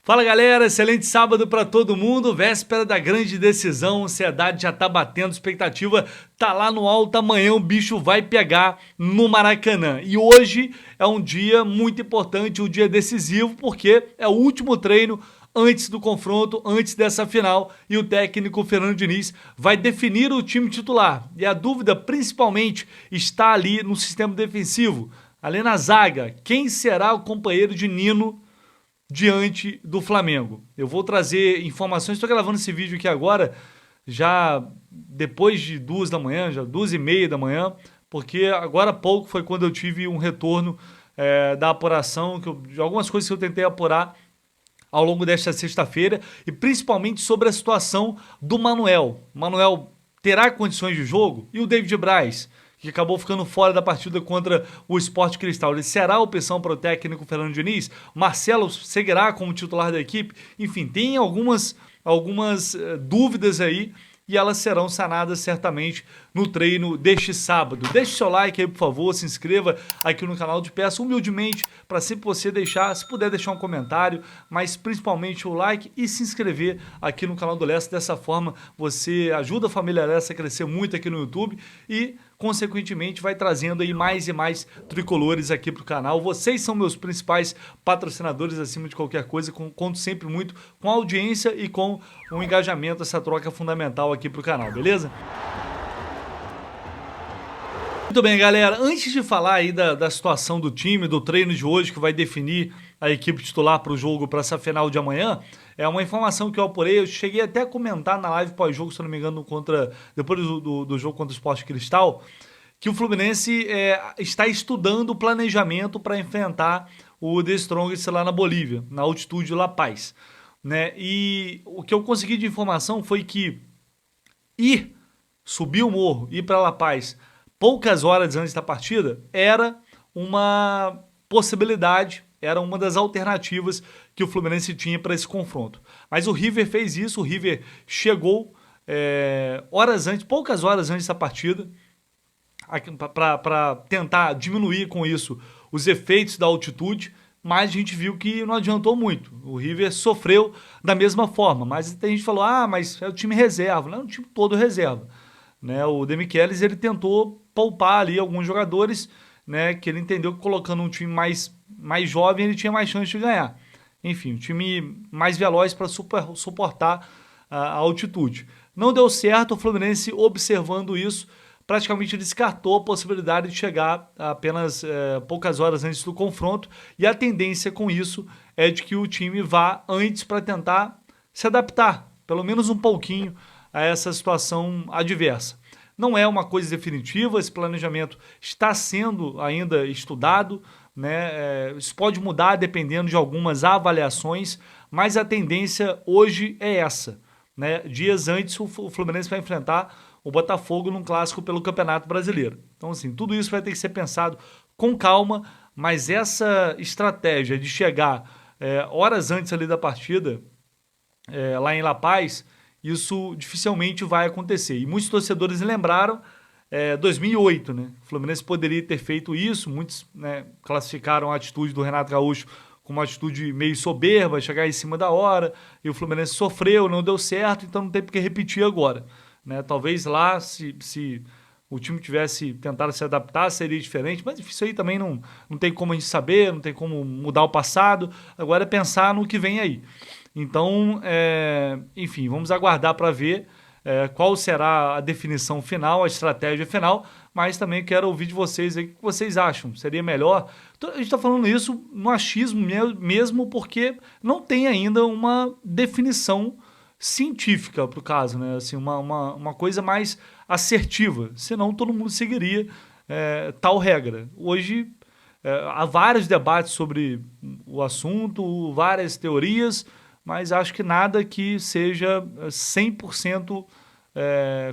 Fala galera, excelente sábado para todo mundo, véspera da grande decisão, ansiedade já tá batendo, expectativa tá lá no alto, amanhã o bicho vai pegar no Maracanã. E hoje é um dia muito importante, um dia decisivo, porque é o último treino antes do confronto, antes dessa final, e o técnico Fernando Diniz vai definir o time titular. E a dúvida principalmente está ali no sistema defensivo, ali na zaga, quem será o companheiro de Nino diante do Flamengo? Eu vou trazer informações, estou gravando esse vídeo aqui agora, já depois de 2 da manhã, já 2h30 da manhã, porque agora há pouco foi quando eu tive um retorno da apuração, de algumas coisas que eu tentei apurar ao longo desta sexta-feira, e principalmente sobre a situação do Manuel. Manuel terá condições de jogo? E o David Braz, que acabou ficando fora da partida contra o Sport Cristal. Ele será a opção para o técnico Fernando Diniz? Marcelo seguirá como titular da equipe? Enfim, tem algumas dúvidas aí e elas serão sanadas certamente no treino deste sábado. Deixe seu like aí, por favor, se inscreva aqui no canal, te peço humildemente para sempre você deixar, se puder deixar um comentário, mas principalmente o like e se inscrever aqui no canal do Lessa. Dessa forma você ajuda a família Lessa a crescer muito aqui no YouTube e consequentemente vai trazendo aí mais e mais tricolores aqui pro canal. Vocês são meus principais patrocinadores acima de qualquer coisa, conto sempre muito com a audiência e com o engajamento, essa troca fundamental aqui pro canal, beleza? Muito bem, galera, antes de falar aí da situação do time, do treino de hoje que vai definir a equipe titular para o jogo, para essa final de amanhã, é uma informação que eu apurei, eu cheguei até a comentar na live pós-jogo, se não me engano, depois do jogo contra o Sport Cristal, que o Fluminense está estudando o planejamento para enfrentar o The Strongest lá na Bolívia, na altitude La Paz, né? E o que eu consegui de informação foi que subir o morro, ir para La Paz poucas horas antes da partida, era uma possibilidade, era uma das alternativas que o Fluminense tinha para esse confronto. Mas o River fez isso, o River chegou horas antes, poucas horas antes da partida, para tentar diminuir com isso os efeitos da altitude, mas a gente viu que não adiantou muito. O River sofreu da mesma forma, mas a gente falou, mas é o time reserva. Não é o time todo reserva, né? O Demichelis, ele tentou poupar ali alguns jogadores, né, que ele entendeu que colocando um time mais jovem ele tinha mais chance de ganhar. Enfim, um time mais veloz para suportar a altitude. Não deu certo, o Fluminense, observando isso, praticamente descartou a possibilidade de chegar apenas poucas horas antes do confronto, e a tendência com isso é de que o time vá antes para tentar se adaptar, pelo menos um pouquinho, a essa situação adversa. Não é uma coisa definitiva, esse planejamento está sendo ainda estudado, né? Isso pode mudar dependendo de algumas avaliações, mas a tendência hoje é essa, né? Dias antes o Fluminense vai enfrentar o Botafogo num clássico pelo Campeonato Brasileiro. Então, assim, tudo isso vai ter que ser pensado com calma, mas essa estratégia de chegar horas antes ali da partida, lá em La Paz, isso dificilmente vai acontecer. E muitos torcedores lembraram 2008, né? O Fluminense poderia ter feito isso, muitos, né, classificaram a atitude do Renato Gaúcho como uma atitude meio soberba, chegar em cima da hora, e o Fluminense sofreu, não deu certo, então não tem por que repetir agora, né? Talvez lá, se o time tivesse tentado se adaptar, seria diferente, mas isso aí também não tem como a gente saber, não tem como mudar o passado, agora é pensar no que vem aí. Então, enfim, vamos aguardar para ver qual será a definição final, a estratégia final, mas também quero ouvir de vocês aí o que vocês acham. Seria melhor? A gente está falando isso no achismo mesmo porque não tem ainda uma definição científica para o caso, né? Assim, uma coisa mais assertiva, senão todo mundo seguiria tal regra. Hoje há vários debates sobre o assunto, várias teorias, mas acho que nada que seja 100%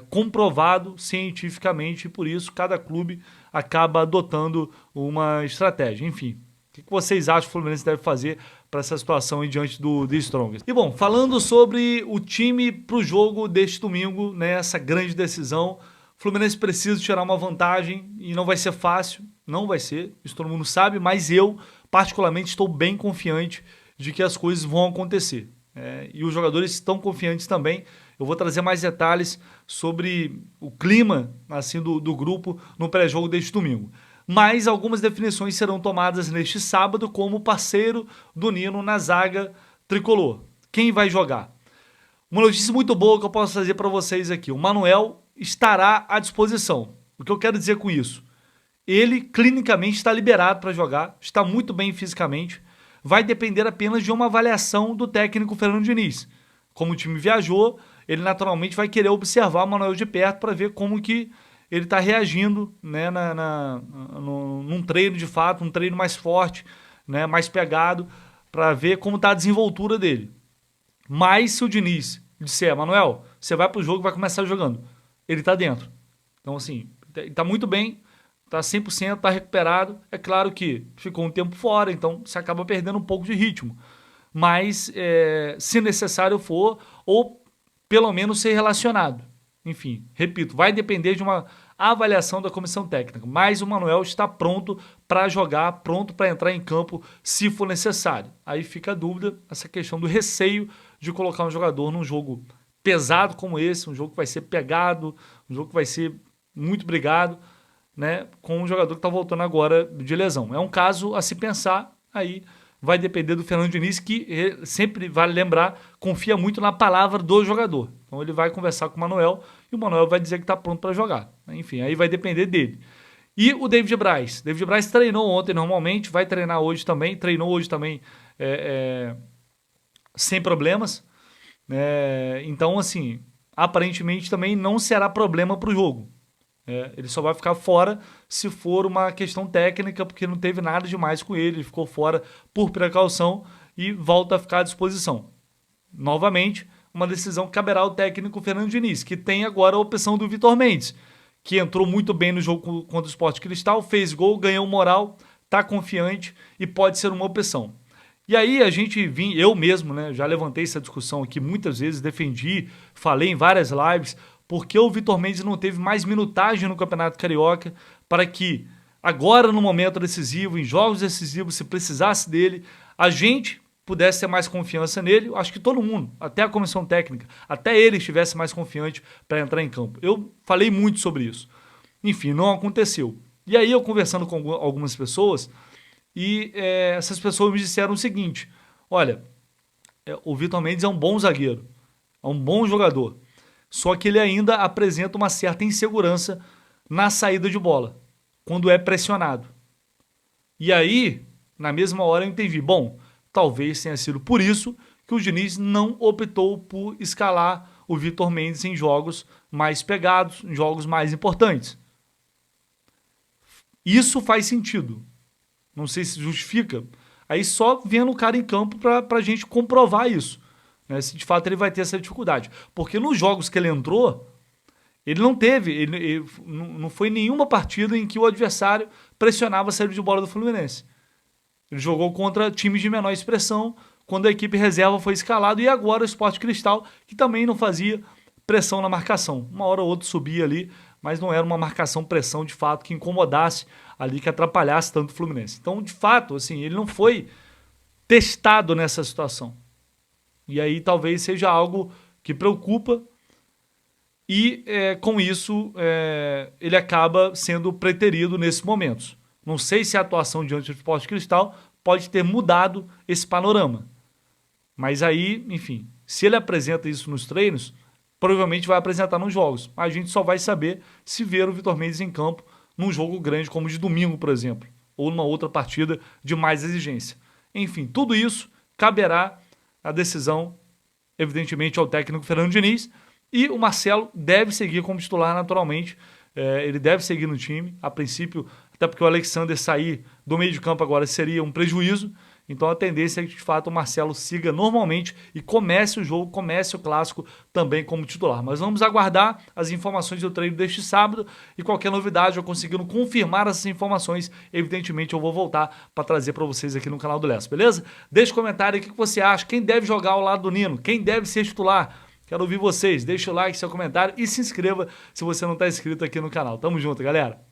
comprovado cientificamente, e por isso cada clube acaba adotando uma estratégia. Enfim, o que vocês acham que o Fluminense deve fazer para essa situação aí diante do The Strongest? E bom, falando sobre o time para o jogo deste domingo, né, essa grande decisão, o Fluminense precisa tirar uma vantagem e não vai ser fácil, não vai ser, isso todo mundo sabe, mas eu particularmente estou bem confiante de que as coisas vão acontecer. E os jogadores estão confiantes também. Eu vou trazer mais detalhes sobre o clima assim, do grupo no pré-jogo deste domingo. Mas algumas definições serão tomadas neste sábado como parceiro do Nino na zaga tricolor. Quem vai jogar? Uma notícia muito boa que eu posso trazer para vocês aqui. O Manuel estará à disposição. O que eu quero dizer com isso? Ele clinicamente está liberado para jogar, está muito bem fisicamente. Vai depender apenas de uma avaliação do técnico Fernando Diniz. Como o time viajou, ele naturalmente vai querer observar o Manuel de perto para ver como que ele está reagindo, né, num treino de fato, um treino mais forte, né, mais pegado, para ver como está a desenvoltura dele. Mas se o Diniz disser, Manuel, você vai para o jogo e vai começar jogando, ele está dentro. Então, assim, está muito bem, está 100%, está recuperado. É claro que ficou um tempo fora, então você acaba perdendo um pouco de ritmo. Mas, se necessário for, ou pelo menos ser relacionado. Enfim, repito, vai depender de uma avaliação da comissão técnica. Mas o Manuel está pronto para jogar, pronto para entrar em campo se for necessário. Aí fica a dúvida, essa questão do receio de colocar um jogador num jogo pesado como esse, um jogo que vai ser pegado, um jogo que vai ser muito brigado, né, com um jogador que está voltando agora de lesão. É um caso a se pensar, aí vai depender do Fernando Diniz, que sempre, vale lembrar, confia muito na palavra do jogador. Então ele vai conversar com o Manuel e o Manuel vai dizer que está pronto para jogar. Enfim, aí vai depender dele. E o David Braz. David Braz treinou ontem normalmente, vai treinar hoje também, treinou hoje também sem problemas. Então, assim, aparentemente também não será problema para o jogo. Ele só vai ficar fora se for uma questão técnica, porque não teve nada demais com ele, ele ficou fora por precaução e volta a ficar à disposição. Novamente, uma decisão que caberá ao técnico Fernando Diniz, que tem agora a opção do Vitor Mendes, que entrou muito bem no jogo contra o Sport Cristal, fez gol, ganhou moral, está confiante e pode ser uma opção. E aí eu mesmo, né, já levantei essa discussão aqui muitas vezes, defendi, falei em várias lives, porque o Vitor Mendes não teve mais minutagem no Campeonato Carioca para que agora no momento decisivo, em jogos decisivos, se precisasse dele, a gente pudesse ter mais confiança nele. Eu acho que todo mundo, até a comissão técnica, até ele estivesse mais confiante para entrar em campo. Eu falei muito sobre isso. Enfim, não aconteceu. E aí eu conversando com algumas pessoas e essas pessoas me disseram o seguinte, olha, o Vitor Mendes é um bom zagueiro, é um bom jogador, só que ele ainda apresenta uma certa insegurança na saída de bola, quando é pressionado. E aí, na mesma hora eu entendi, bom, talvez tenha sido por isso que o Diniz não optou por escalar o Vitor Mendes em jogos mais pegados, em jogos mais importantes. Isso faz sentido. Não sei se justifica. Aí só vendo o cara em campo para a gente comprovar isso. Né? Se de fato ele vai ter essa dificuldade. Porque nos jogos que ele entrou, ele não teve, ele não foi nenhuma partida em que o adversário pressionava a saída de bola do Fluminense. Ele jogou contra times de menor expressão, quando a equipe reserva foi escalada, e agora o Sport Cristal, que também não fazia pressão na marcação. Uma hora ou outra subia ali, mas não era uma marcação-pressão de fato que incomodasse ali, que atrapalhasse tanto o Fluminense. Então, de fato, assim, ele não foi testado nessa situação. E aí talvez seja algo que preocupa e com isso ele acaba sendo preterido nesses momentos. Não sei se a atuação diante do Sport Cristal pode ter mudado esse panorama. Mas aí, enfim, se ele apresenta isso nos treinos, provavelmente vai apresentar nos jogos. A gente só vai saber se ver o Vitor Mendes em campo num jogo grande como o de domingo, por exemplo, ou numa outra partida de mais exigência. Enfim, tudo isso caberá a decisão, evidentemente, ao técnico Fernando Diniz, e o Marcelo deve seguir como titular naturalmente, ele deve seguir no time, a princípio, até porque o Alexander sair do meio de campo agora seria um prejuízo, então a tendência é que de fato o Marcelo siga normalmente e comece o jogo, comece o clássico também como titular. Mas vamos aguardar as informações do treino deste sábado e qualquer novidade eu conseguindo confirmar essas informações, evidentemente eu vou voltar para trazer para vocês aqui no canal do Lesso, beleza? Deixa um comentário aí o que você acha, quem deve jogar ao lado do Nino, quem deve ser titular. Quero ouvir vocês, deixa o like, seu comentário e se inscreva se você não está inscrito aqui no canal. Tamo junto, galera!